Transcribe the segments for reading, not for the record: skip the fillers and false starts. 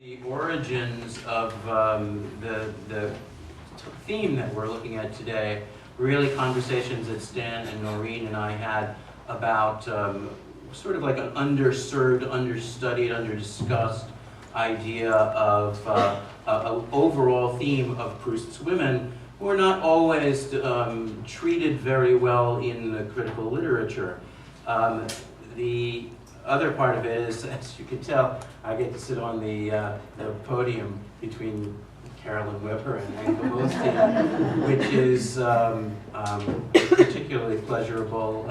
The origins of the theme that we're looking at today were really conversations that Stan and Noreen and I had about sort of like an underserved, understudied, underdiscussed idea of an overall theme of Proust's women who are not always treated very well in the critical literature. The other part of it is, as you can tell, I get to sit on the podium between Carolyn Weber and Angela Milstein, which is particularly pleasurable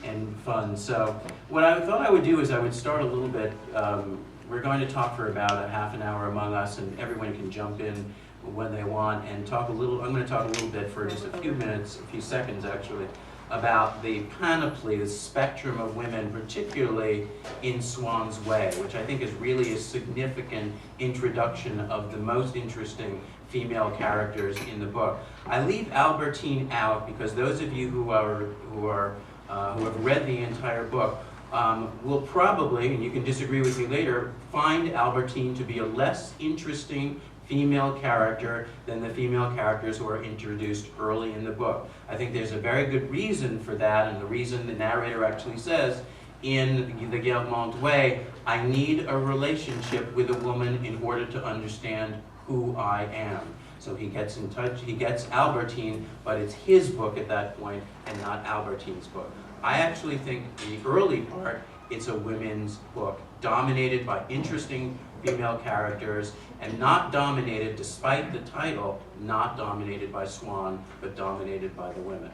and fun. So what I thought I would do is I would start a little bit. We're going to talk for about a half an hour among us, and everyone can jump in when they want and talk a little. I'm going to talk a little bit for just a few minutes, a few seconds actually, about the panoply, the spectrum of women, particularly in Swann's Way, which I think is really a significant introduction of the most interesting female characters in the book. I leave Albertine out because those of you who have read the entire book will probably, and you can disagree with me later, find Albertine to be a less interesting female character than the female characters who are introduced early in the book. I think there's a very good reason for that, and the reason the narrator actually says in the Guermantes Way, I need a relationship with a woman in order to understand who I am. So he gets in touch, he gets Albertine, but it's his book at that point and not Albertine's book. I actually think in the early part, it's a women's book, dominated by interesting female characters, and not dominated, despite the title, not dominated by Swann, but dominated by the women.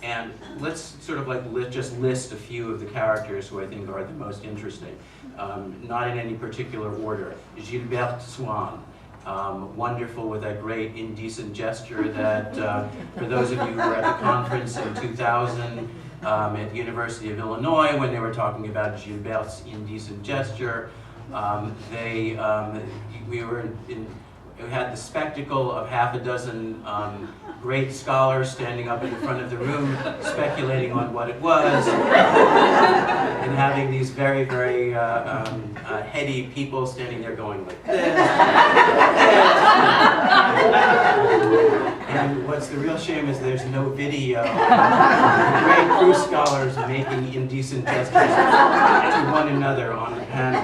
And let's sort of like just list a few of the characters who I think are the most interesting, not in any particular order. Gilberte Swann, wonderful with that great indecent gesture that, for those of you who were at the conference in 2000 at the University of Illinois, when they were talking about Gilberte's indecent gesture, we had the spectacle of half a dozen great scholars standing up in the front of the room speculating on what it was, and having these very, very heady people standing there going like this. And what's the real shame is there's no video of great Proust scholars making indecent gestures to one another on the panel.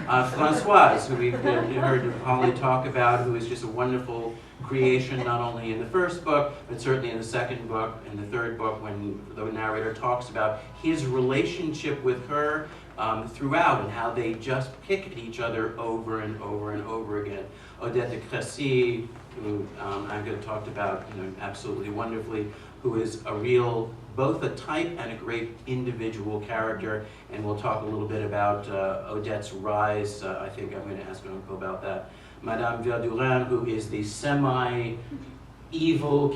Françoise, who we've heard Holly talk about, who is just a wonderful creation, not only in the first book, but certainly in the second book and the third book, when the narrator talks about his relationship with her throughout, and how they just pick at each other over and over and over again. Odette de Crécy, who I've talked about absolutely wonderfully, who is a real, both a type and a great individual character, and we'll talk a little bit about Odette's rise. I think I'm going to ask Uncle about that. Madame Verdurin, who is the semi-evil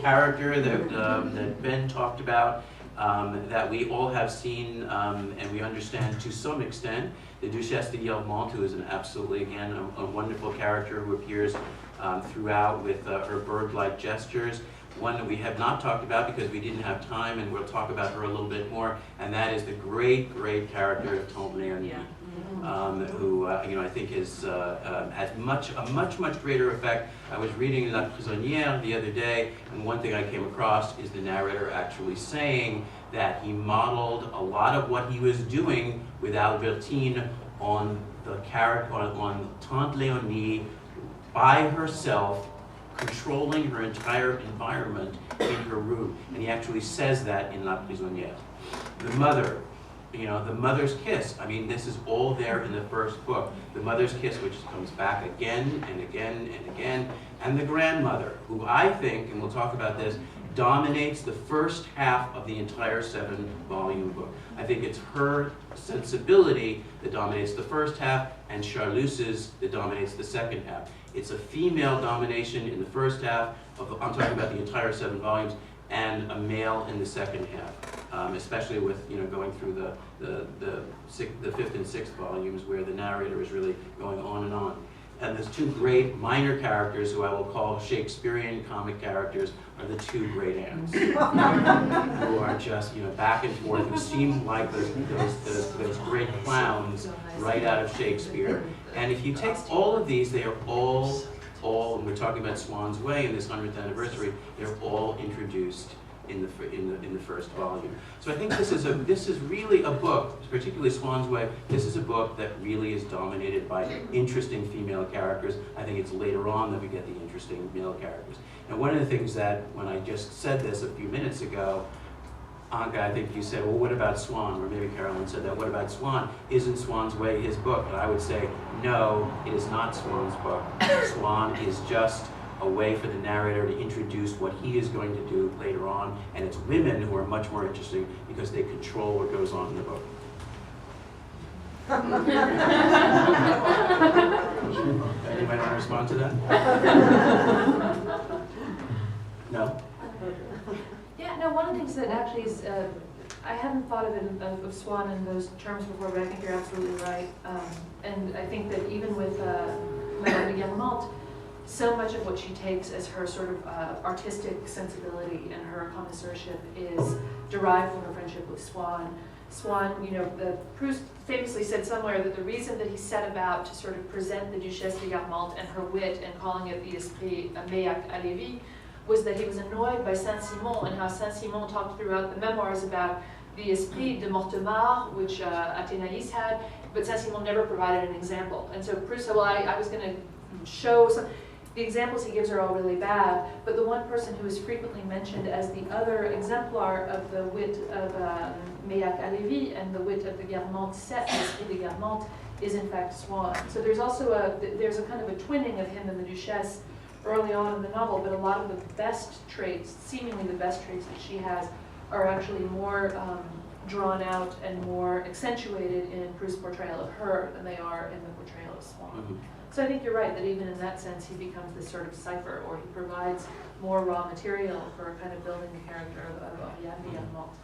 character that Ben talked about, that we all have seen and we understand to some extent. The Duchesse de Guermantes, who is an absolutely, again, a wonderful character who appears throughout with her bird-like gestures. One that we have not talked about because we didn't have time, and we'll talk about her a little bit more, and that is the great, great character of Tante Léonie, who I think has a much greater effect. I was reading La Prisonnière the other day, and one thing I came across is the narrator actually saying that he modeled a lot of what he was doing with Albertine on the character on Tante Léonie by herself, controlling her entire environment in her room. And he actually says that in La Prisonnière. The mother, the mother's kiss. I mean, this is all there in the first book. The mother's kiss, which comes back again and again and again. And the grandmother, who I think, and we'll talk about this, dominates the first half of the entire 7-volume book. I think it's her sensibility that dominates the first half, and Charlus's that dominates the second half. It's a female domination in the first half, I'm talking about the entire 7 volumes, and a male in the second half, especially with going through the 5th and 6th volumes, where the narrator is really going on and on. And those two great minor characters, who I will call Shakespearean comic characters, are the two great aunts, who are just, you know, back and forth, who seem like those great clowns right out of Shakespeare. And if you take all of these, they are all, and we're talking about Swan's Way in this 100th anniversary, they're all introduced in the first volume. So I think this is really a book, particularly Swan's Way. This is a book that really is dominated by interesting female characters. I think it's later on that we get the interesting male characters. Now, one of the things that, when I just said this a few minutes ago, Anka, I think you said, well, what about Swan? Or maybe Carolyn said that, what about Swan? Isn't Swan's Way his book? And I would say, no, it is not Swan's book. Swan is just a way for the narrator to introduce what he is going to do later on, and it's women who are much more interesting because they control what goes on in the book. Anybody want to respond to that? No? Yeah, no, one of the things that actually is, I hadn't thought of Swan in those terms before, but I think you're absolutely right. And I think that even with Madame de Guermantes, so much of what she takes as her sort of artistic sensibility and her connoisseurship is derived from her friendship with Swan. Swan, you know, Proust famously said somewhere that the reason that he set about to sort of present the Duchesse de Guermantes and her wit and calling it the esprit méac à Lévis was that he was annoyed by Saint-Simon and how Saint-Simon talked throughout the memoirs about the esprit de Mortemart, which Athénaïs had, but Saint-Simon never provided an example. And so Proust said, well, I was going to show some. The examples he gives are all really bad, but the one person who is frequently mentioned as the other exemplar of the wit of Méac à Lévis and the wit of the Guermantes set, l'esprit de Guermantes, is in fact Swan. So there's also there's a kind of a twinning of him and the Duchesse early on in the novel, but a lot of the best traits, seemingly the best traits that she has, are actually more drawn out and more accentuated in Proust's portrayal of her than they are in the portrayal of Swan. Mm-hmm. So I think you're right that even in that sense he becomes this sort of cipher, or he provides more raw material for kind of building the character of Yann de Guermantes.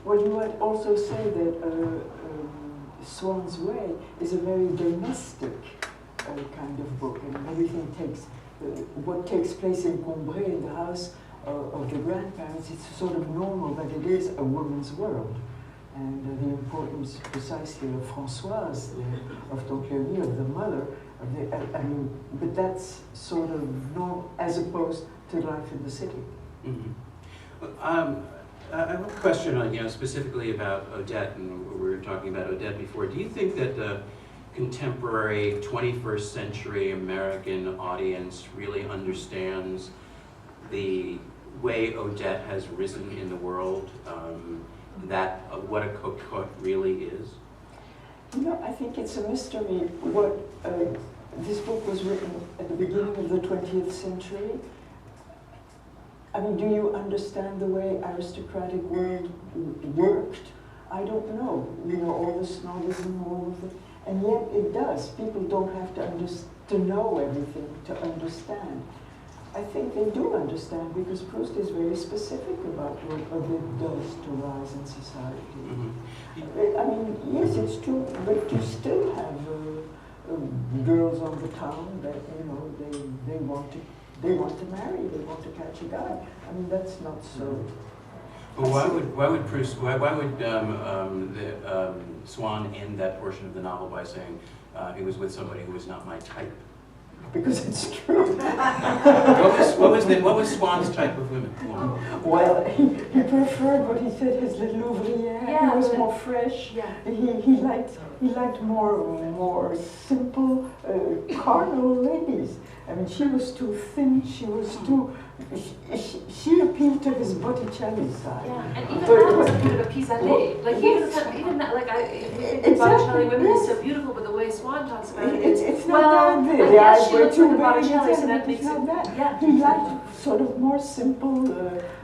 Well, you might also say that Swan's Way is a very domestic kind of book, and everything takes, what takes place in Combray, in the house of the grandparents, it's sort of normal that it is a woman's world. And the importance precisely of Françoise, of Tante Léonie, of the mother, I mean, but that's sort of normal as opposed to life in the city. Mm-hmm. I have a question on, you know, specifically about Odette, and we were talking about Odette before. Do you think that the contemporary 21st century American audience really understands the way Odette has risen in the world? That what a cook really is? You know, I think it's a mystery. What this book was written at the beginning of the 20th century. I mean, do you understand the way aristocratic world worked? I don't know. You know, all the snobism, all of it, and yet it does. People don't have to know everything to understand. I think they do understand because Proust is very specific about what it does to rise in society. Mm-hmm. I mean, yes, it's true, but you still have girls on the town that, you know, they want to marry, they want to catch a guy. I mean, that's not so. Well, why would Proust? Why would Swan end that portion of the novel by saying he was with somebody who was not my type? Because it's true. what was Swan's type of women? Well, he preferred what he said, his little ouvrière. Yeah, he was more fresh. Yeah. He liked more simple, carnal ladies. I mean, she was too thin. She was too. She appealed to his Botticelli side. Yeah, and even that was a bit of a pis-aller. Like even that, like Botticelli women is so beautiful, but the way Swan talks about it, it's not that. The eyes were too Botticelli, so that makes it. Yeah, he liked sort of more simple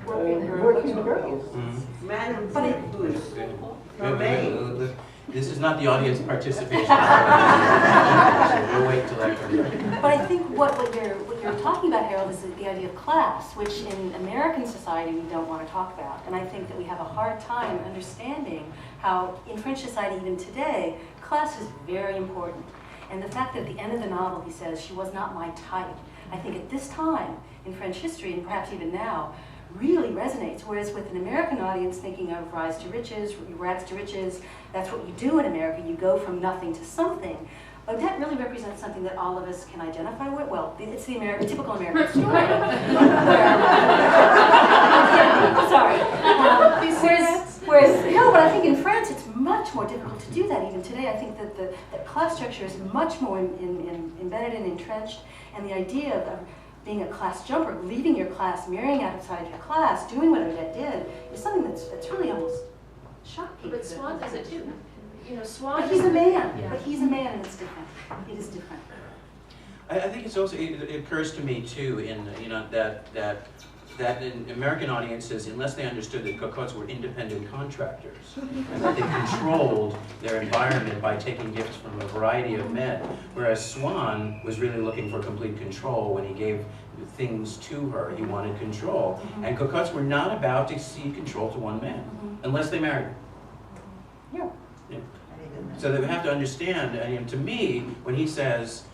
working girls. Mm-hmm. Man, This is not the audience participation. We'll wait till that comes up. But I think what you're talking about, Harold, is the idea of class, which in American society we don't want to talk about. And I think that we have a hard time understanding how in French society even today, class is very important. And the fact that at the end of the novel he says, she was not my type, I think at this time in French history, and perhaps even now, really resonates. Whereas with an American audience thinking of rags to riches, that's what you do in America, you go from nothing to something. Odette really represents something that all of us can identify with. Well, it's the typical American story. Sorry. Whereas, no, but I think in France it's much more difficult to do that even today. I think that the class structure is much more embedded and entrenched, and the idea of being a class jumper, leaving your class, marrying outside your class, doing what Odette did, is something that's really almost shocking. But Swan does it too. You know, Swan. But he's a man. Yeah. But he's a man, and it's different. It is different. I think it's also, it occurs to me too, in that in American audiences, unless they understood that cocottes were independent contractors, and that they controlled their environment by taking gifts from a variety of men, whereas Swan was really looking for complete control when he gave things to her. He wanted control, and cocottes were not about to cede control to one man, unless they married. Yeah. Yeah. So they have to understand, and to me, when he says,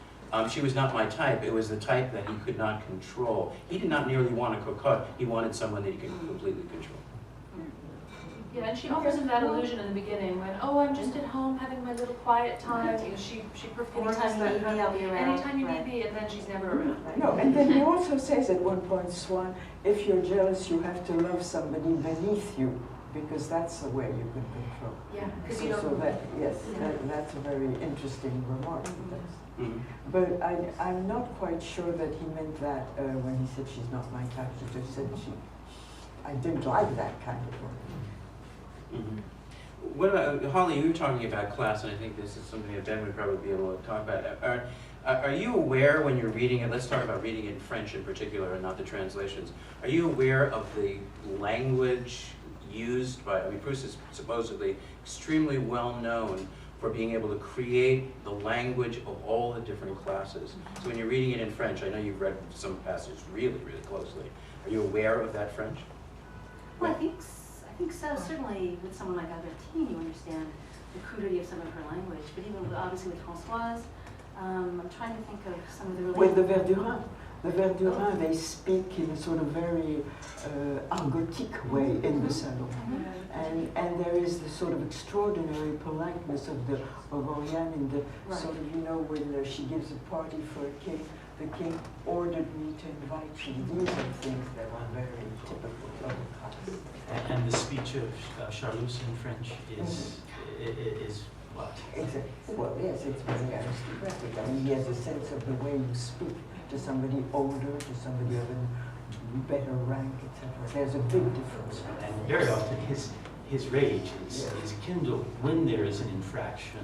she was not my type, it was the type that he could not control. He did not merely want a cocotte, he wanted someone that he could completely control. Yeah, and she offers him that illusion in the beginning when, oh, I'm just at home having my little quiet time. You know, she performs Anytime you need me, I'll be around. Anytime you need me, and then she's never around. Right? No, and then he also says at one point, Swan, if you're jealous, you have to love somebody beneath you, because that's the way you can control. Yeah, because you So don't. that, yes, that's a very interesting remark. Mm-hmm. But I'm not quite sure that he meant that when he said she's not my type. He just said I didn't like that kind of work. Mm-hmm. What about, Holly, you were talking about class, and I think this is something that Ben would probably be able to talk about. Are you aware when you're reading it, let's talk about reading in French in particular and not the translations, are you aware of the language used by, I mean, Proust is supposedly extremely well known for being able to create the language of all the different classes. So when you're reading it in French, I know you've read some passages really, really closely. Are you aware of that French? Well, I think so. Certainly with someone like Albertine, you understand the crudity of some of her language. But even obviously with Françoise, I'm trying to think of some of the really... With the Verdurin. The Verdurin, they speak in a sort of very argotique way in the salon. And there is the sort of extraordinary politeness of Oriane in the sort of, you know, when she gives a party for a king, the king ordered me to invite you. These are things that are very typical of the class. And the speech of Charlus in French is what? Exactly. Well, yes, it's very aristocratic. I mean, he has a sense of the way you speak to somebody older, to somebody of a better rank, etc. There's a big difference. And very often his rage is kindled when there is an infraction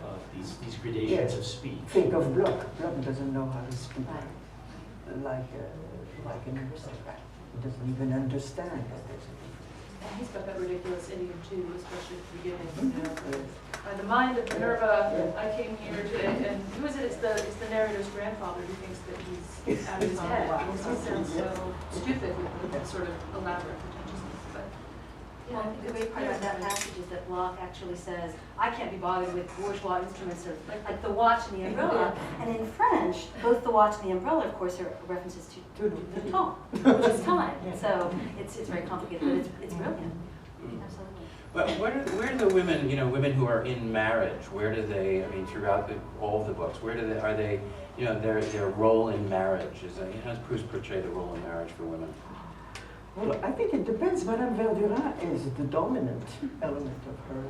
of these gradations of speech. Think of Bloch. Bloch doesn't know how to speak like an aristocrat. He doesn't even understand that there's a difference. And he's got that ridiculous idiom too, especially at the beginning. You know, by the mind of Minerva, I came here to, and who is it? It's the narrator's grandfather who thinks that he's out of his head because he sounds so stupid with that sort of elaborate pretentiousness. But Yeah, I think the great part about that passage is that Bloch actually says, I can't be bothered with bourgeois instruments of like the watch and the umbrella. And in French, both the watch and the umbrella, of course, are references to the temps, which is time. So it's very complicated, but it's brilliant. Absolutely. But where do the women, you know, women who are in marriage, where do they, I mean, throughout all of the books, where do they, are they, you know, their role in marriage? How does Proust portray the role in marriage for women? Well, I think it depends. Madame Verdurin is the dominant element of her.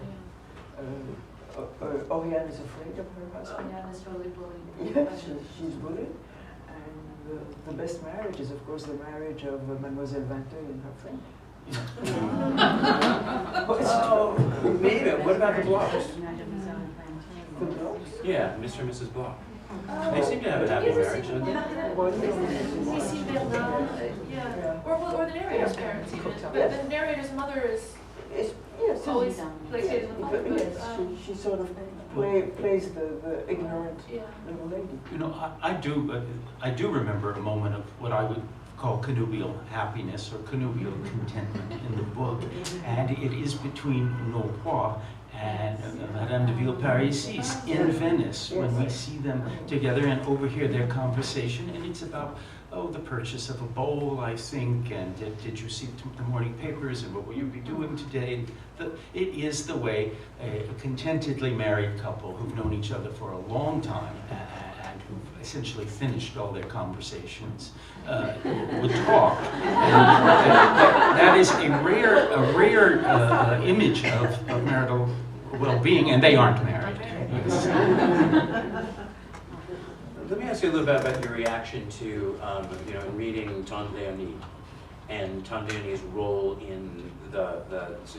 Oriane is afraid of her husband. Oriane is totally bullied. Yes, she's bullied. And the best marriage is, of course, the marriage of Mademoiselle Vinteuil and her friend. Maybe. What about the Blochs? The Blochs? Yeah, Mr. and Mrs. Bloch. They seem to have a happy marriage, don't they? C.C. Bernard, yeah. Or the narrator's parents even. But the narrator's mother is always placated in the public. Yes, she sort of plays the ignorant little lady. You know, I do remember a moment of what I would call connubial happiness or connubial contentment in the book, and it is between Norpois and Madame de Villeparisis in Venice when we see them together and overhear their conversation, and it's about, oh, the purchase of a bowl, I think, and did you see the morning papers, and what will you be doing today? It is the way a contentedly married couple who've known each other for a long time and who've essentially finished all their conversations would talk. And that is a rare image of marital well-being, and they aren't married. Let me ask you a little bit about your reaction to, in reading Tante Léonie and Tante Léonie's role in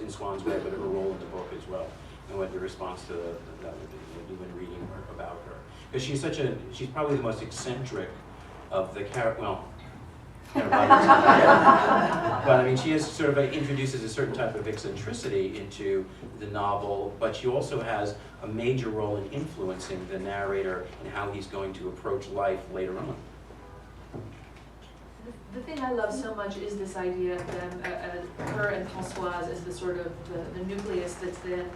in Swann's Way, but her role in the book as well, and what your response to that would be when reading about her, because she's probably the most eccentric of the characters. Well, but I mean, she is sort of introduces a certain type of eccentricity into the novel, but she also has a major role in influencing the narrator and how he's going to approach life later on. The thing I love so much is this idea of them, her and Françoise as the sort of the nucleus that's then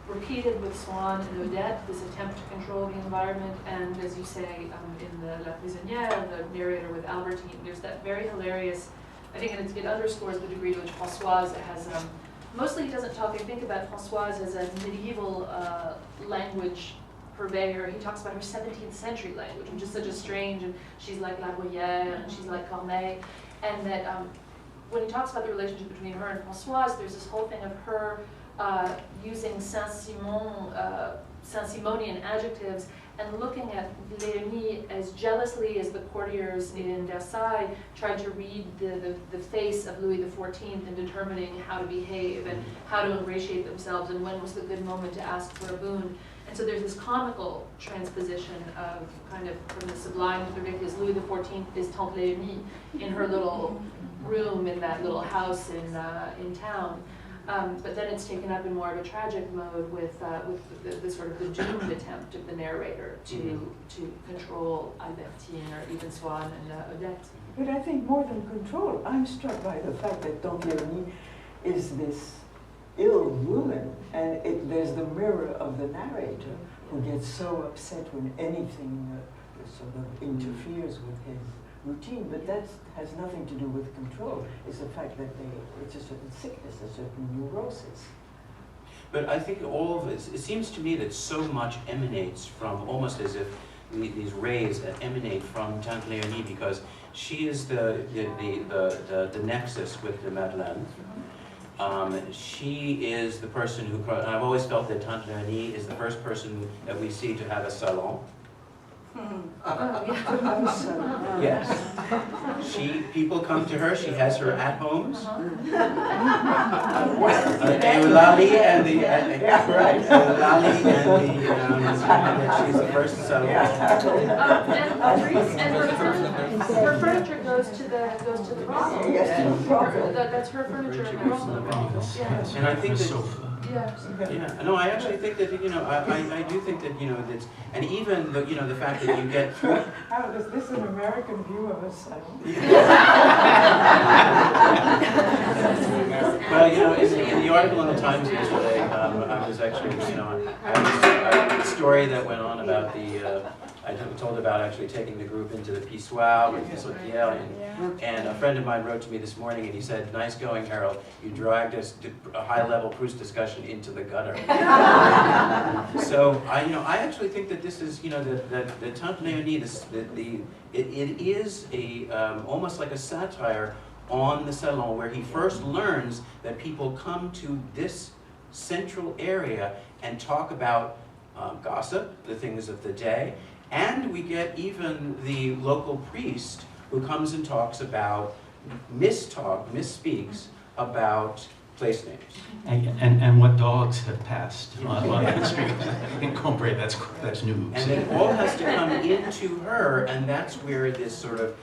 repeated with Swann and Odette, this attempt to control the environment, and as you say, in the La Prisonnière, the narrator with Albertine, there's that very hilarious, I think it underscores the degree to which Françoise has, mostly he doesn't talk, I think about Françoise as a medieval language purveyor. He talks about her 17th century language, which is such a strange, and she's like La Bruyère, and she's like Corneille, and that when he talks about the relationship between her and Françoise, there's this whole thing of her using Saint-Simonian adjectives and looking at Léonie as jealously as the courtiers in Versailles tried to read the face of Louis XIV and determining how to behave and how to ingratiate themselves and when was the good moment to ask for a boon. And so there's this comical transposition of kind of from the sublime to the ridiculous. Louis XIV is Tante Léonie in her little room in that little house in town. But then it's taken up in more of a tragic mode with the sort of the doomed attempt of the narrator to control Albertine or even Swann and Odette. But I think more than control, I'm struck by the fact that Tante Léonie is this ill woman, and there's the mirror of the narrator who gets so upset when anything sort of interferes with his routine, but that has nothing to do with control. It's the fact that it's a certain sickness, a certain neurosis. But I think all of it seems to me that so much emanates from, almost as if these rays that emanate from Tante Léonie, because she is the nexus with the Madeleine. She is the person who, and I've always felt that Tante Léonie is the first person that we see to have a salon. Yes. People come to her, she has her at-homes. Eulalie and the, she's the first salon. And her furniture goes to the brothel. Yes, That's her furniture in the brothel. Yes. And I think that, Yeah. No, I actually think that, I do think that, that's, and even the fact that you get. How is this an American view of a salon? Well, in the article in the Times yesterday, I was actually, I had a story that went on about I told about actually taking the group into the Pissoir with Pissotière, and a friend of mine wrote to me this morning and he said, "Nice going, Harold. You dragged us to a high-level Proust discussion into the gutter." So I actually think that this is, the Tante Léonie, it is almost like a satire on the salon, where he first learns that people come to this central area and talk about gossip, the things of the day. And we get even the local priest who comes and talks about, misspeaks about place names. And what dogs have passed on the street. In Combray, that's news. And it all has to come into her, and that's where this sort of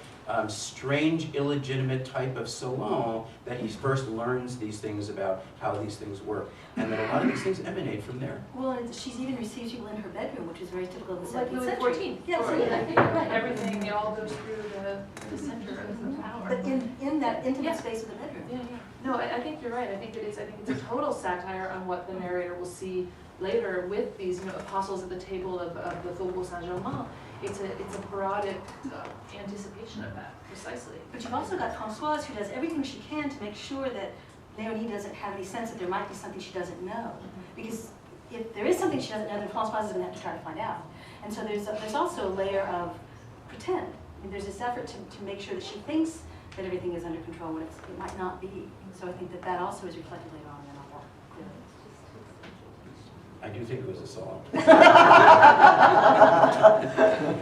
strange, illegitimate type of salon that he first learns these things about how these things work. And that a lot of these things emanate from there. Well, and she's even received people in her bedroom, which is very typical of the Like 17th Louis century. XIV. Yes, Or, yeah, I think right. everything, it all goes through the center of the tower. But in that intimate Yeah. space of the bedroom. Yeah, yeah. No, I think you're right. I think it is. I think it's a total satire on what the narrator will see later with these, apostles at the table of the Faubourg Saint-Germain. It's a parodic anticipation of that, precisely. But you've also got Françoise, who does everything she can to make sure that Leonie doesn't have any sense that there might be something she doesn't know. Because if there is something she doesn't know, then Françoise is going to have to try to find out. And so there's also a layer of pretend. I mean, there's this effort to make sure that she thinks that everything is under control when it might not be. So I think that also is reflected later on in the novel, clearly. I do think it was a song.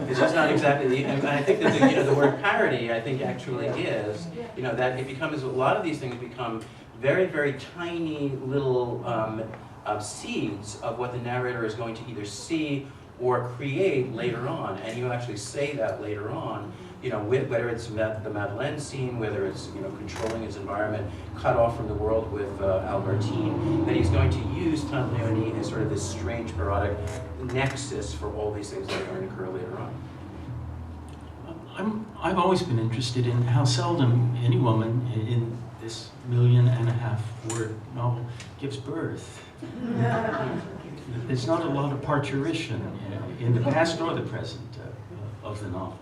It's just not exactly, and I think that the word parody, I think actually is, that it becomes, a lot of these things become very, very tiny little seeds of what the narrator is going to either see or create later on, and you actually say that later on, whether it's the Madeleine scene, whether it's controlling his environment, cut off from the world with Albertine, that he's going to use Tante Leonie as sort of this strange parodic nexus for all these things that are going to occur later on. I've always been interested in how seldom any woman in this 1.5 million word novel gives birth. There's not a lot of parturition in the past or the present of the novel.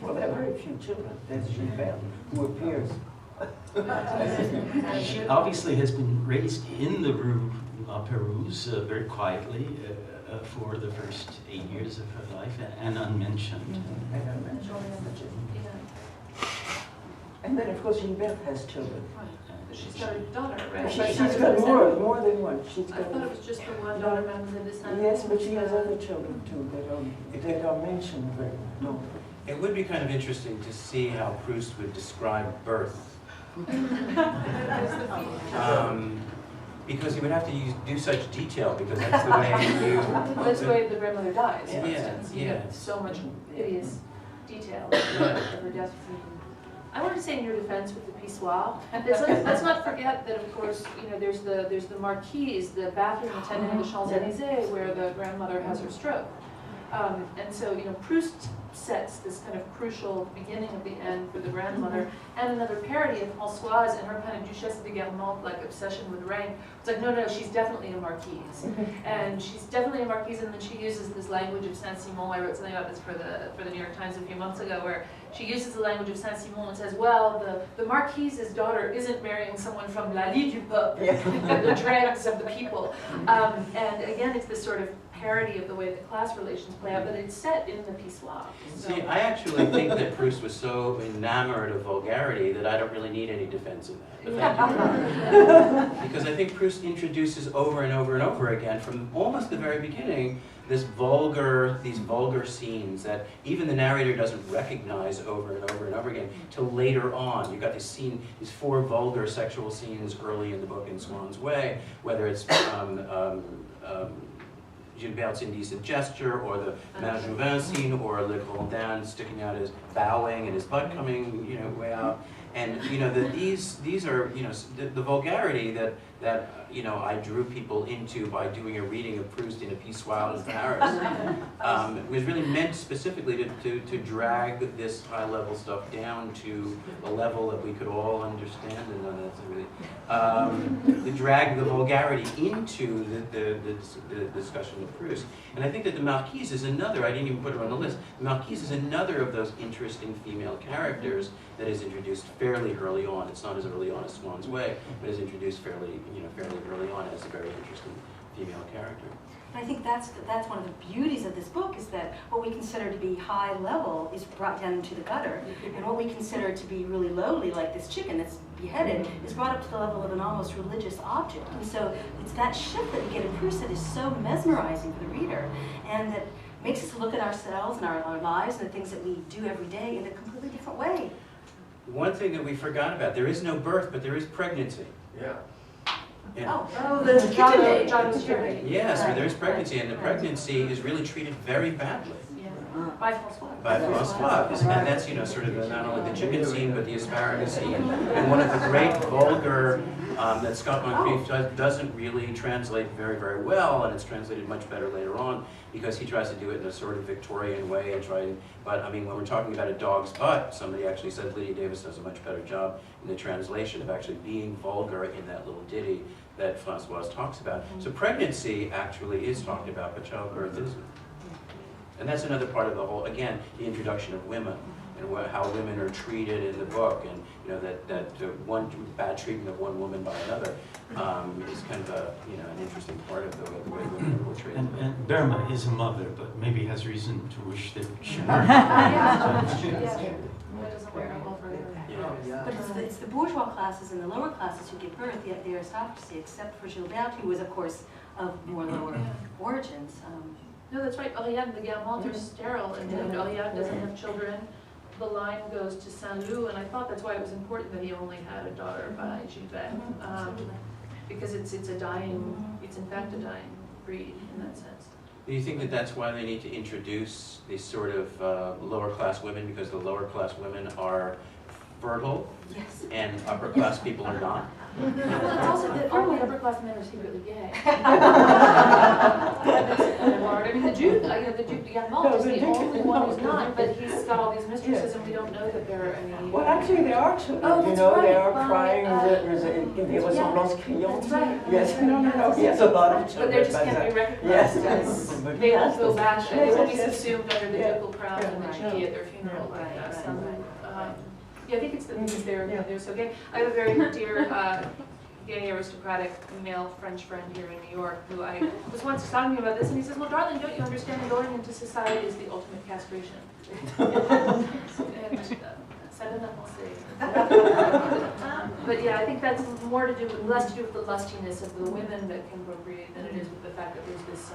Well, there are very few children. There's Gilbert, who appears. She obviously has been raised in the Rue La Pérouse very quietly for the first 8 years of her life and unmentioned. And then, of course, Gilbert has children. She's got a daughter, right? She's got more than one. She's I got. thought it was just the one daughter, Mademoiselle de Saint. Yes, but she has other children too that are mentioned very no. It would be kind of interesting to see how Proust would describe birth. Because he would have to do such detail, because that's the way That's the way the grandmother dies, for Yeah, instance. You yeah. get so much hideous detail of her death. I want to say in your defense with the pissoir, let's not forget that, of course, there's the marquise, the bathroom attendant in the Champs-Élysées, where the grandmother has her stroke. And so, Proust sets this kind of crucial beginning of the end for the grandmother, and another parody of Françoise and her kind of Duchesse de Guermantes like obsession with rank. It's like, no, she's definitely a marquise, and she's definitely a marquise. And then she uses this language of Saint-Simon. I wrote something about this for the New York Times a few months ago, where she uses the language of Saint-Simon and says, well, the marquise's daughter isn't marrying someone from la vie du peuple, the dregs of the people. And again, it's this sort of parody of the way that class relations play out, but it's set in the pissoir. So. See, I actually think that Proust was so enamored of vulgarity that I don't really need any defense in that. But thank you. Because I think Proust introduces over and over and over again, from almost the very beginning, these vulgar scenes that even the narrator doesn't recognize over and over and over again till later on. You've got these 4 vulgar sexual scenes early in the book in Swann's Way, whether it's Gilbert's indecent gesture, or the Main scene, or Le Grandin sticking out his bowing and his butt coming, way out. And these are the vulgarity that I drew people into by doing a reading of Proust in a pissoir in Paris. Was really meant specifically to drag this high level stuff down to a level that we could all understand, and that's really to drag the vulgarity into the discussion of Proust. And I think that the Marquise is another. I didn't even put her on the list. The Marquise is another of those interesting female characters that is introduced fairly early on. It's not as early on as Swann's Way, but is introduced fairly early on as a very interesting female character. And I think that's one of the beauties of this book, is that what we consider to be high level is brought down into the gutter, and what we consider to be really lowly, like this chicken that's beheaded, is brought up to the level of an almost religious object. And so it's that shift that we get in Proust that is so mesmerizing for the reader, and that makes us look at ourselves and our lives and the things that we do every day in a completely different way. One thing that we forgot about, there is no birth, but there is pregnancy. Yeah. Yeah. Oh, the kitchen John's journey. Yes, there is pregnancy, and the pregnancy is really treated very badly. Yeah. By Francois. By Francois. And that's, you know, sort of not only the chicken scene, but the asparagus scene. And one of the great vulgar that Scott Moncrief doesn't really translate very, very well, and it's translated much better later on, because he tries to do it in a sort of Victorian way and but I mean, when we're talking about a dog's butt, somebody actually said Lydia Davis does a much better job in the translation of actually being vulgar in that little ditty that Francoise talks about. So pregnancy actually is talked about, but childbirth isn't. And that's another part of the whole, again, the introduction of women and how women are treated in the book, and you know that one bad treatment of one woman by another is kind of a an interesting part of the way women are portrayed. And Burma is a mother, but maybe has reason to wish that she weren't. That doesn't work well for her. But it's the bourgeois classes and the lower classes who give birth, the aristocracy, except for Gilbert, who was, of course, of more lower origins. No, that's right. Oriane de Guermantes are sterile, and Oriane doesn't have children. The line goes to Saint-Loup, and I thought that's why it was important that he only had a daughter by Gilbert, because it's in fact a dying breed in that sense. Do you think that that's why they need to introduce these sort of lower class women, because the lower class women are fertile Yes. and upper class people are not? Well, it's also that all the upper class men are secretly gay. I mean, the Duke de Guermantes is the only one who's not, but he's got all these mistresses, and we don't know that there are any. Well, actually, there are two. Oh, You that's know, right, they are by, crying. There's des ressemblances criantes. That's right. Yes, no. Yes, a lot of children. But they just by can't that. be recognized Yes. as, they all feel back, they will be Yes. subsumed under the Yeah. ducal crown and the cheeky at their funeral. Right, Like right, some, yeah, I think it's because Yeah. they're so gay. I have a very dear gay aristocratic male French friend here in New York who I was once talking to me about this, and he says, well, darling, don't you understand going into society is the ultimate castration? And ça donne à penser. But yeah, I think that's less to do with the lustiness of the women that can procreate than it is with the fact that there's this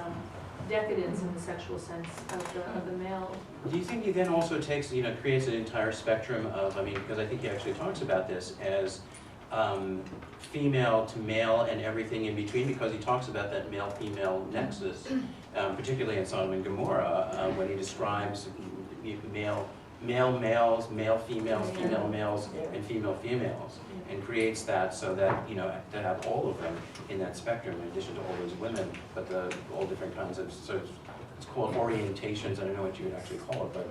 decadence in the sexual sense of the male. Do you think he then also takes, creates an entire spectrum of, because I think he actually talks about this as female to male and everything in between, because he talks about that male-female nexus, particularly in Sodom and Gomorrah, when he describes male males, male females, female males, and female females, and creates that so that, to have all of them in that spectrum, in addition to all those women, but all different kinds of, so it's called orientations, I don't know what you would actually call it, but,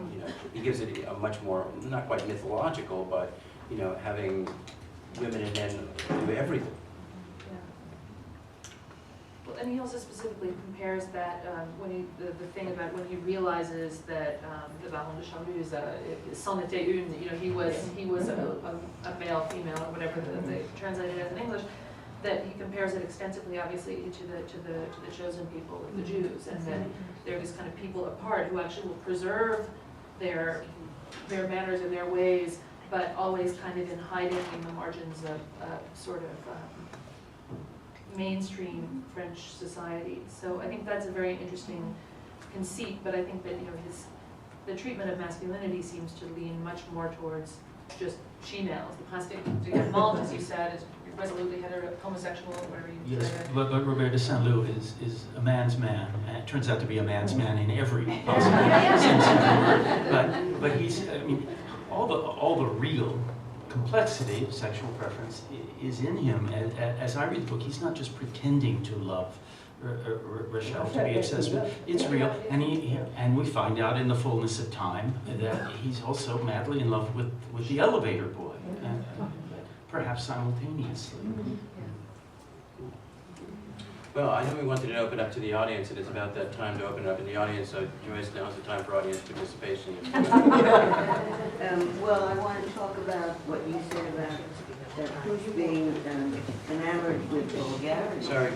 he gives it a much more, not quite mythological, but, having women and men do everything. Well, and he also specifically compares that the thing about when he realizes that the Baron de Charlus c'en était une, he was a male, female, or whatever they translated as in English, that he compares it extensively, obviously, to the chosen people, the Jews, and that they're these kind of people apart who actually will preserve their manners and their ways, but always kind of in hiding in the margins of sort of mainstream French society. So I think that's a very interesting conceit, but I think that the treatment of masculinity seems to lean much more towards just she-males. The plastic de Guermantes, as you said, is resolutely homosexual, or whatever you Yes, say. but Robert de Saint-Loup is a man's man, and it turns out to be a man's man in every possible sense of the word. But he's, all the real complexity of sexual preference is in him. As I read the book, he's not just pretending to love Rachel, to be obsessed with. It's real, and we find out in the fullness of time that he's also madly in love with the elevator boy, and perhaps simultaneously. Well, I know we wanted to open up to the audience, and it's about that time to open it up in the audience, so Joyce, now's the time for audience participation. Well, I want to talk about what you said about Proust being enamored with vulgarity. Sorry.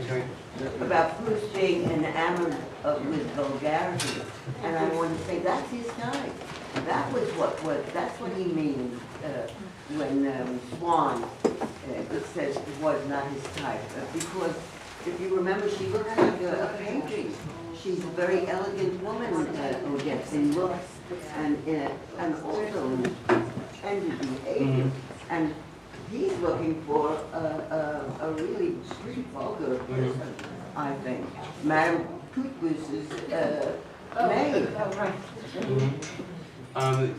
About Proust being enamored with vulgarity. And I want to say that's his type. That was that's what he means when Swann it says it was not his type. Because if you remember, she looks like a painting. She's a very elegant woman, Odette, in looks and also in tender behavior. And he's looking for a really pretty vulgar person, I think. Madame Coutbus is May. Oh, right.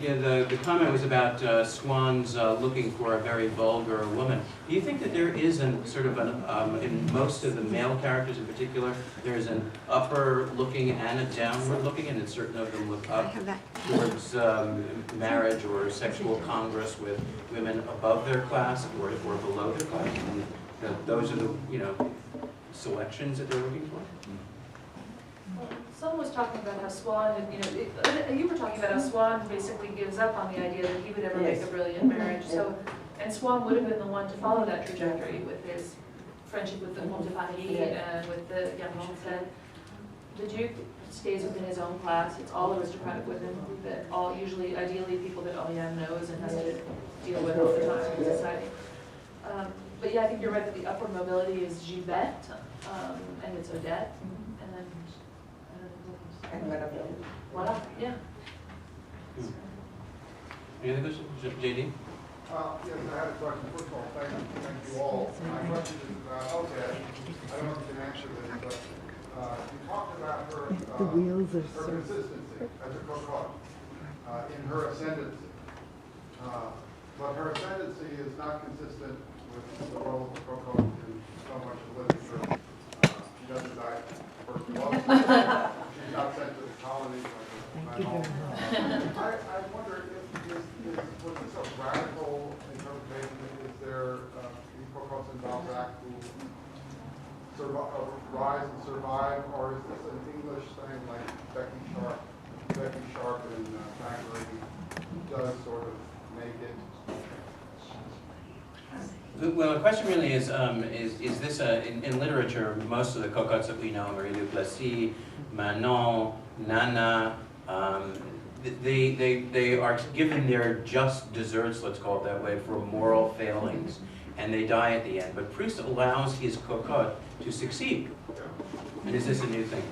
Yeah, the comment was about Swann's looking for a very vulgar woman. Do you think that there is an sort of an, in most of the male characters in particular, there's an upper looking and a downward looking, and then certain of them look up towards marriage or sexual congress with women above their class or below their class? And those are the, you know, selections that they're looking for? Someone was talking about how Swan, you were talking about how Swan basically gives up on the idea that he would ever make a brilliant marriage. So, and Swan would have been the one to follow that trajectory with his friendship with the Comte de Paris and with the young Montaigne. The Duke stays within his own class. It's all aristocratic women that all usually, ideally, people that Oliane knows and has to deal with all the time in society. But yeah, I think you're right that the upper mobility is Gilberte, and it's Odette, and then. And Madame Bell. Voila, yeah. Any other questions? JD? Yes, I had a question. First of all, thank you all. My question is about Odette. I don't know if you can answer this, but you talked about her, her consistency as a cocotte in her ascendancy. But her ascendancy is not consistent with the role of the cocotte in so much of literature. She doesn't die first of all. She's not sent to the colonies like I wonder was this a radical interpretation? Is there these cocottes in Balzac who rise and survive, or is this an English thing like Becky Sharp in Thackeray does sort of make it? Well, the question really is this in literature, most of the cocottes that we know, Marie Duplessis, Manon, Nana, they are given their just desserts, let's call it that way, for moral failings, and they die at the end. But Proust allows his cocotte to succeed. And is this a new thing?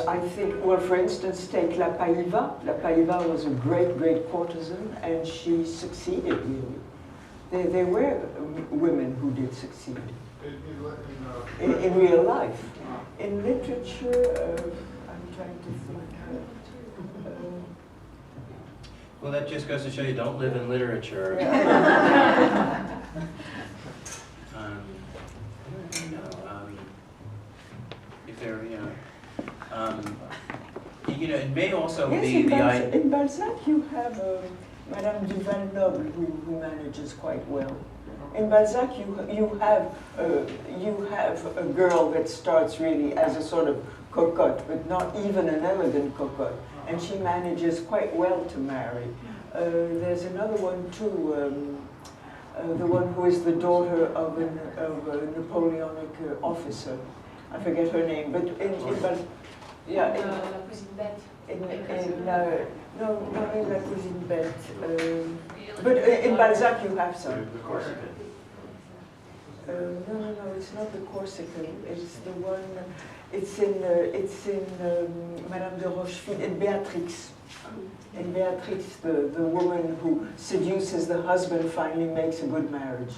I think, well, for instance, take La Paiva. La Paiva was a great, great courtesan, and she succeeded, really. There were women who did succeed in real life. In literature, I'm trying to think. Well, that just goes to show you don't live in literature. If they're, it may also be the idea. In Balzac, you have Madame du Val-Noble who manages quite well. In Balzac, you have a girl that starts really as a sort of cocotte, but not even an elegant cocotte, and she manages quite well to marry. There's another one too, the one who is the daughter of a Napoleonic officer. I forget her name, but in Balzac, yeah, La Cuisine Bête. No, not in La Cuisine Bête. But in Balzac you have some. The Corsican. No, it's not the Corsican. It's the one. It's in Madame de Rochefide, in Beatrix. In Beatrix, the woman who seduces the husband finally makes a good marriage.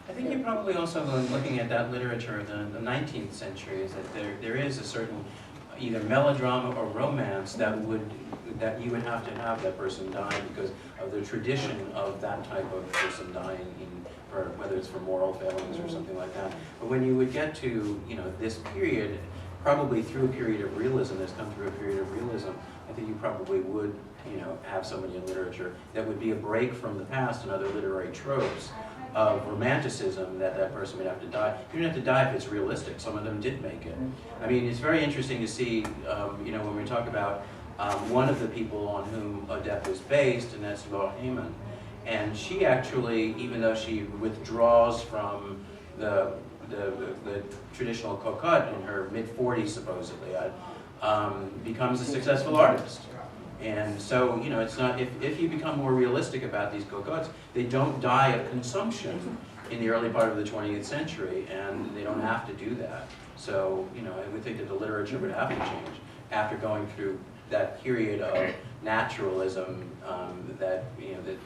I think you're probably also looking at that literature of the 19th century, is that there is a certain either melodrama or romance that you would have to have that person die because of the tradition of that type of person dying for whether it's for moral failings or something like that. But when you would get to this period, probably through a period of realism, that's come through a period of realism, I think you probably would have somebody in literature that would be a break from the past and other literary tropes of romanticism that person would have to die. You don't have to die if it's realistic. Some of them did make it. I mean, it's very interesting to see, when we talk about one of the people on whom Odette was based, and that's Laure Heyman. And she actually, even though she withdraws from the traditional cocotte in her mid-40s, supposedly, becomes a successful artist. And so, it's not, if you become more realistic about these cocottes, they don't die of consumption in the early part of the 20th century, and they don't have to do that. So, I would think that the literature would have to change after going through that period of naturalism that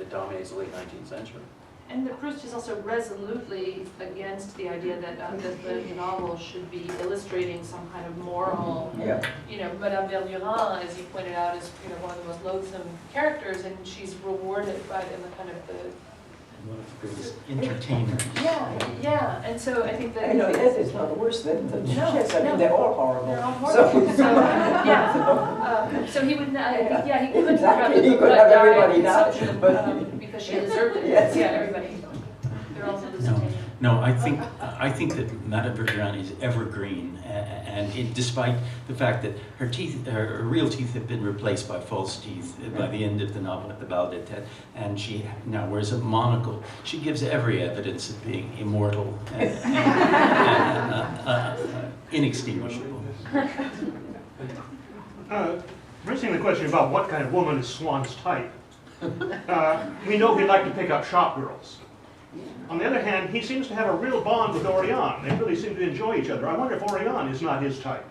dominates the late 19th century. And that Proust is also resolutely against the idea that, that the novel should be illustrating some kind of moral, Yeah. you know, Madame Verdurand, as you pointed out, is, you know, one of the most loathsome characters, and she's rewarded by in the kind of the, One of the greatest entertainers. yeah, and so I think that. I know, yes, it's not worse than the Duchess. I no. mean, they're all horrible. They're all horrible. So, yeah. So he would, I think, yeah, he couldn't Exactly, he have could have everybody now, but- because she deserved it. Yes. Yeah, everybody. They're all hallucinating. No, I think that Madame Verdurand is evergreen, and despite the fact that her real teeth have been replaced by false teeth by the end of the novel at the Bal des Têtes, and she now wears a monocle, she gives every evidence of being immortal and inextinguishable. Raising the question about what kind of woman is Swann's type, we know he'd like to pick up shop girls. On the other hand, he seems to have a real bond with Oriane. They really seem to enjoy each other. I wonder if Oriane is not his type.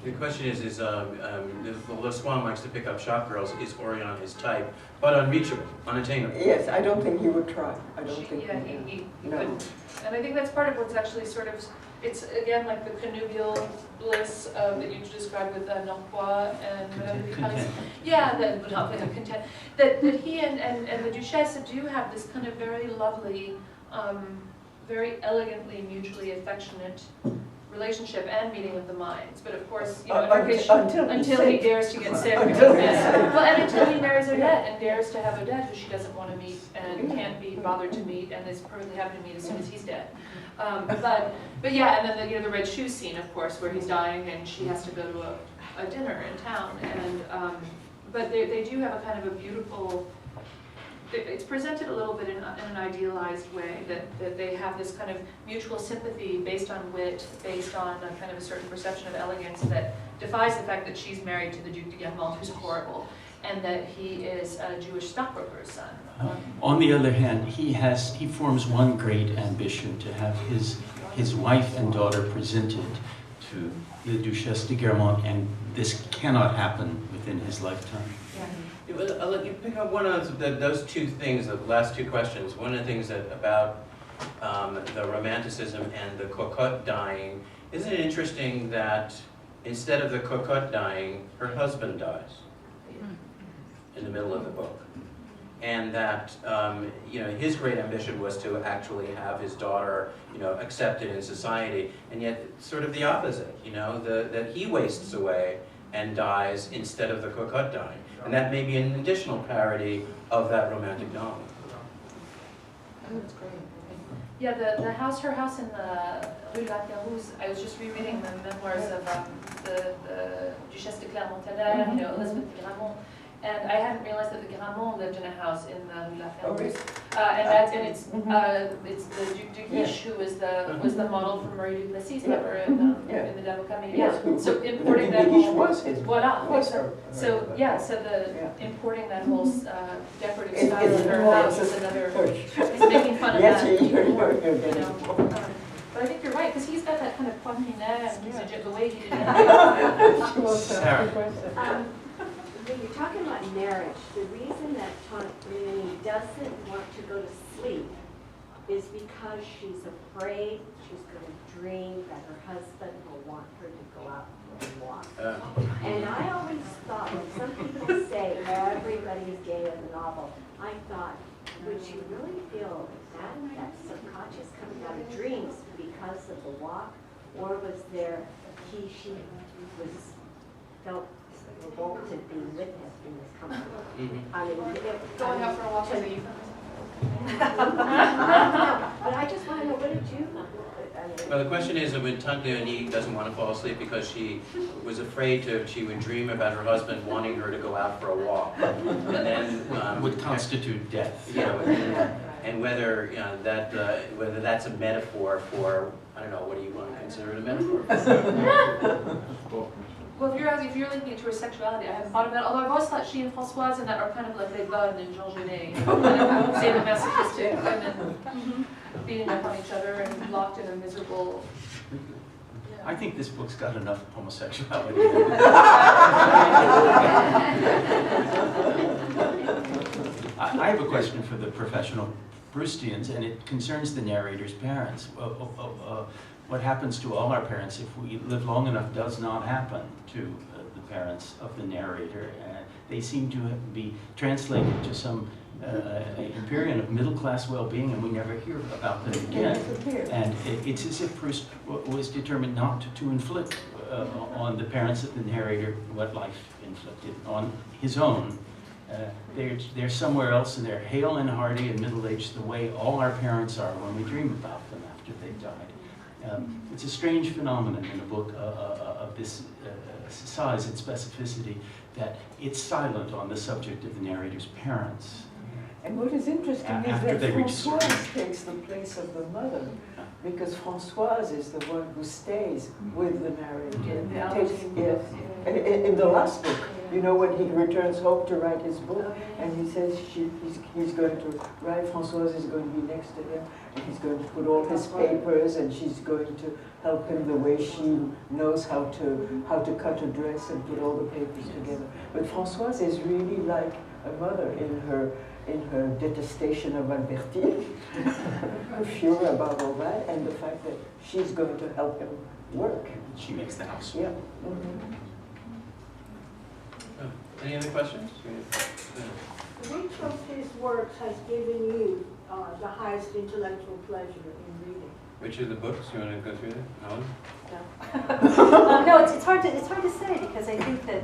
The question is although Swann likes to pick up shop girls, is Orion his type, but unreachable, unattainable? Yes, I don't think he would try. I don't think Yeah, he he no. couldn't. And I think that's part of what's actually sort of, it's again like the connubial bliss that you described with Norpois and Madame de Content. Yeah, that not content. That he and the Duchesse do have this kind of very lovely, very elegantly mutually affectionate relationship and meeting with the minds. But of course, you know, in her case, until he dares to get sick. Until he's Well, and until he marries Odette and dares to have Odette, who she doesn't want to meet and can't be bothered to meet, and is perfectly happy to meet as soon as he's dead. But yeah, and then the red shoe scene, of course, where he's dying and she has to go to a dinner in town. And but they do have a kind of a beautiful. It's presented a little bit in an idealized way, that they have this kind of mutual sympathy based on wit, based on a kind of a certain perception of elegance that defies the fact that she's married to the Duc de Guermantes, who's horrible, and that he is a Jewish stockbroker's son. On the other hand, he forms one great ambition to have his wife and daughter presented to the Duchesse de Guermantes, and this cannot happen within his lifetime. I'll let you pick up one of those two things, the last two questions. One of the things about the romanticism and the cocotte dying, isn't it interesting that instead of the cocotte dying, her husband dies in the middle of the book? And that you know, his great ambition was to actually have his daughter, you know, accepted in society, and yet sort of the opposite, you know, that he wastes away and dies instead of the cocotte dying. And that may be an additional parody of that romantic novel. Oh, that's great. Yeah, her house in the Rue La Pérouse, I was just rereading the memoirs of the Duchesse de Clermont-Tonnerre, you know, Elizabeth de Gramont, and I hadn't realized that the Gramont lived in a house in the Rue La Pérouse. And it's the Duc de Guiche who was the model for Marie Duplessis' lover in the Devil Coming. Yes, So importing that Guiche whole was his. voilà. Was her. So yeah, so importing that whole decorative style It's in her house is another. He's making fun of Yes, that. you're You getting know, but I think you're right, because he's got that kind of poitrinaire and the way he did it. Sarah. When you're talking about marriage, the reason that Tony doesn't want to go to sleep is because she's afraid she's going to dream that her husband will want her to go out for a walk. And I always thought, when some people say everybody is gay in the novel, I thought, would you really feel that subconscious coming out of dreams because of the walk? Or was there, she felt revolted being with him in this company? I mean, Going out for a walk with you. but I just want to know, what did you? Well, the question is when Tante Denis doesn't want to fall asleep because she was afraid she would dream about her husband wanting her to go out for a walk. And then Would constitute death. you know, and whether whether that's a metaphor for, I don't know, what do you want to consider it a metaphor for? Well, if you're linking it to her sexuality, I haven't thought of that. Although I've always thought she and Françoise and that are kind of like Les Bonnes and Jean Genet, sadomasochistic women beating up on each other and locked in a miserable. I think this book's got enough homosexuality. I have a question for the professional Proustians, and it concerns the narrator's parents. What happens to all our parents if we live long enough does not happen to the parents of the narrator. They seem to be translated to some period of middle-class well-being, and we never hear about them again. And it's as if Proust was determined not to inflict on the parents of the narrator what life inflicted on his own. They're somewhere else, and they're hale and hearty and middle-aged the way all our parents are when we dream about them after they've died. It's a strange phenomenon in a book of this size and specificity that it's silent on the subject of the narrator's parents. And what is interesting is After that they reach Françoise takes the place of the mother, because Françoise is the one who stays with the narrator. In the last book, you know, when he returns home to write his book, and he says he's going to write, Françoise is going to be next to him, and he's going to put all his papers, and she's going to help him the way she knows how to cut a dress and put all the papers together. But Françoise is really like a mother in her detestation of Albertine, her fury about all that, and the fact that she's going to help him work. She makes the house. Yeah. Any other questions? Which of his works has given you the highest intellectual pleasure in reading? Which of the books? You want to go through that? Alan? No, it's hard to say, because I think that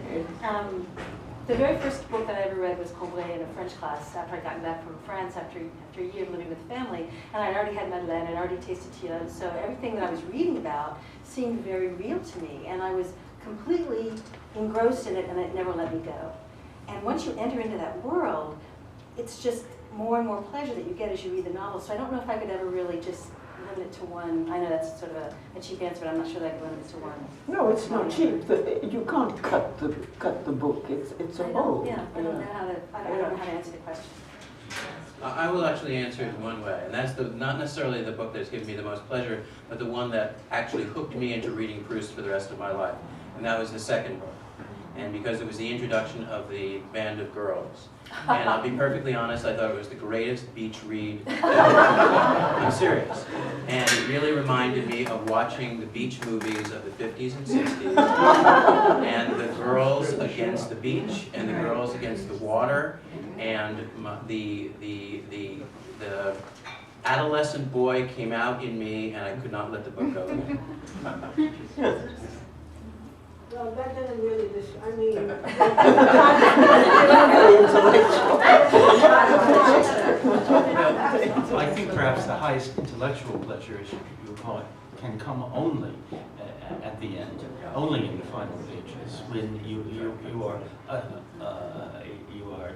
the very first book that I ever read was Combray in a French class after I'd gotten back from France after a year living with family, and I'd already had Madeleine, I'd already tasted Tilleul, so everything that I was reading about seemed very real to me, and I was completely engrossed in it, and it never let me go. And once you enter into that world, it's just more and more pleasure that you get as you read the novel. So I don't know if I could ever really just limit it to one. I know that's sort of a cheap answer, but I'm not sure that I could limit it to one. No, it's not cheap. You can't cut the book. It's a whole. Yeah, I don't know how to answer the question. I will actually answer it one way, and that's not necessarily the book that's given me the most pleasure, but the one that actually hooked me into reading Proust for the rest of my life, and that was the second book. And because it was the introduction of the band of girls. And I'll be perfectly honest, I thought it was the greatest beach read ever. I'm serious. And it really reminded me of watching the beach movies of the 50s and 60s. And the girls against the beach, and the girls against the water, and the adolescent boy came out in me, and I could not let the book go. Well, that doesn't really, I mean. I think perhaps the highest intellectual pleasure, as you call it, can come only at the end, only in the final pages, when you are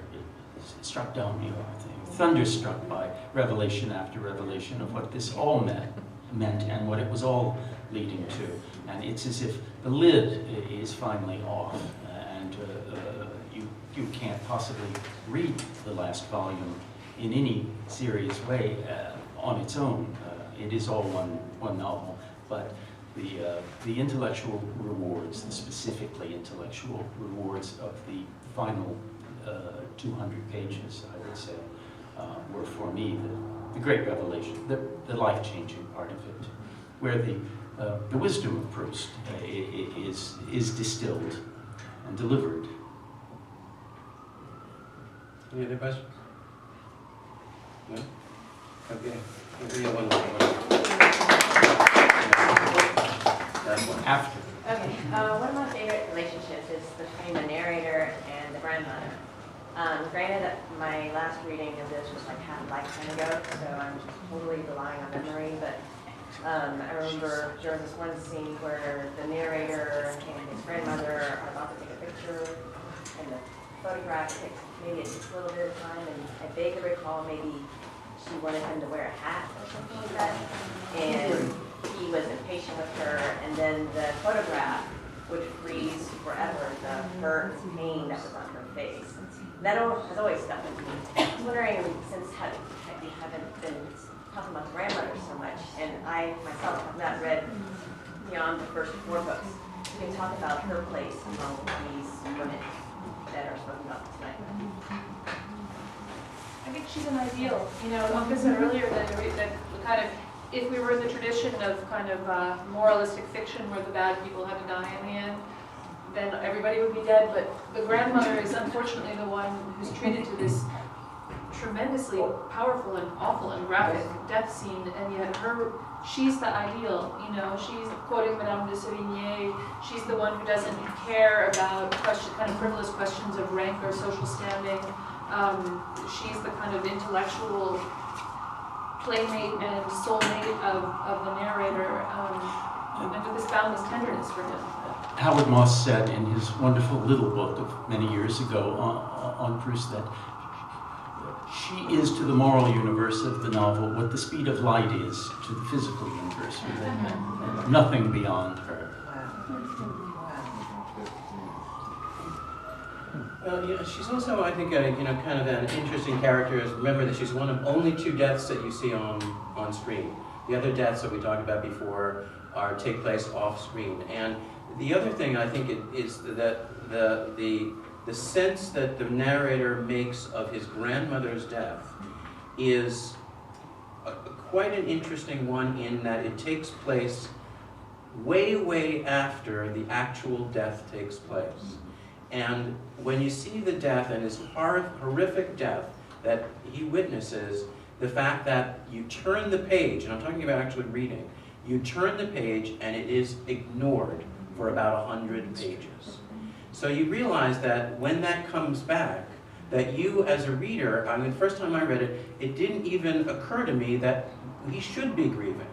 struck down, you are thunderstruck by revelation after revelation of what this all meant and what it was all leading to. And it's as if the lid is finally off, and you can't possibly read the last volume in any serious way on its own. It is all one novel, but the intellectual rewards, the specifically intellectual rewards of the final 200 pages, I would say, were for me the great revelation, the life-changing part of it, where the wisdom of Proust is distilled and delivered. Any other questions? No? Okay. We have one more. Last one. After. Okay, one of my favorite relationships is between the narrator and the grandmother. Granted, my last reading of this was like half a lifetime ago, so I'm just totally relying on memory, but I remember there was this one scene where the narrator and his grandmother are about to take a picture, and the photograph takes maybe a little bit of time, and I vaguely recall maybe she wanted him to wear a hat or something like that, and he was impatient with her, and then the photograph would freeze forever the hurt and pain that was on her face. That has always stuck with me. I was wondering, since we haven't been talking about the grandmother so much, and I myself have not read beyond the first 4 books, you can talk about her place among these women that are spoken about tonight. I think she's an ideal, you know, like I said earlier, that kind of, if we were in the tradition of kind of moralistic fiction where the bad people had to die in the end, then everybody would be dead, but the grandmother is unfortunately the one who's treated to this tremendously powerful and awful and graphic death scene, and yet she's the ideal, you know, she's quoting Madame de Sévigné, she's the one who doesn't care about kind of frivolous questions of rank or social standing. She's the kind of intellectual playmate and soulmate of the narrator, and with this boundless tenderness for him. Howard Moss said in his wonderful little book of many years ago on Proust that she is to the moral universe of the novel what the speed of light is to the physical universe, and nothing beyond her. Well, yeah, she's also, I think, kind of an interesting character. Remember that she's one of only 2 deaths that you see on screen. The other deaths that we talked about before take place off screen. And the other thing I think is that the sense that the narrator makes of his grandmother's death is quite an interesting one, in that it takes place way, way after the actual death takes place. And when you see the death and his horrific death that he witnesses, the fact that you turn the page, and I'm talking about actually reading, you turn the page and it is ignored for about 100 pages. So you realize that when that comes back, that you as a reader, I mean, the first time I read it, it didn't even occur to me that he should be grieving.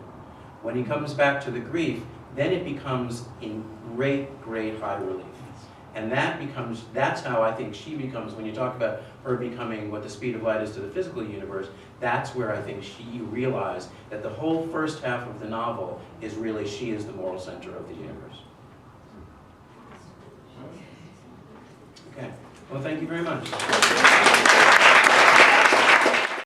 When he comes back to the grief, then it becomes in great, great high relief. And that's how I think she becomes, when you talk about her becoming what the speed of light is to the physical universe, that's where I think you realize that the whole first half of the novel is really, she is the moral center of the universe. Okay, well, thank you very much.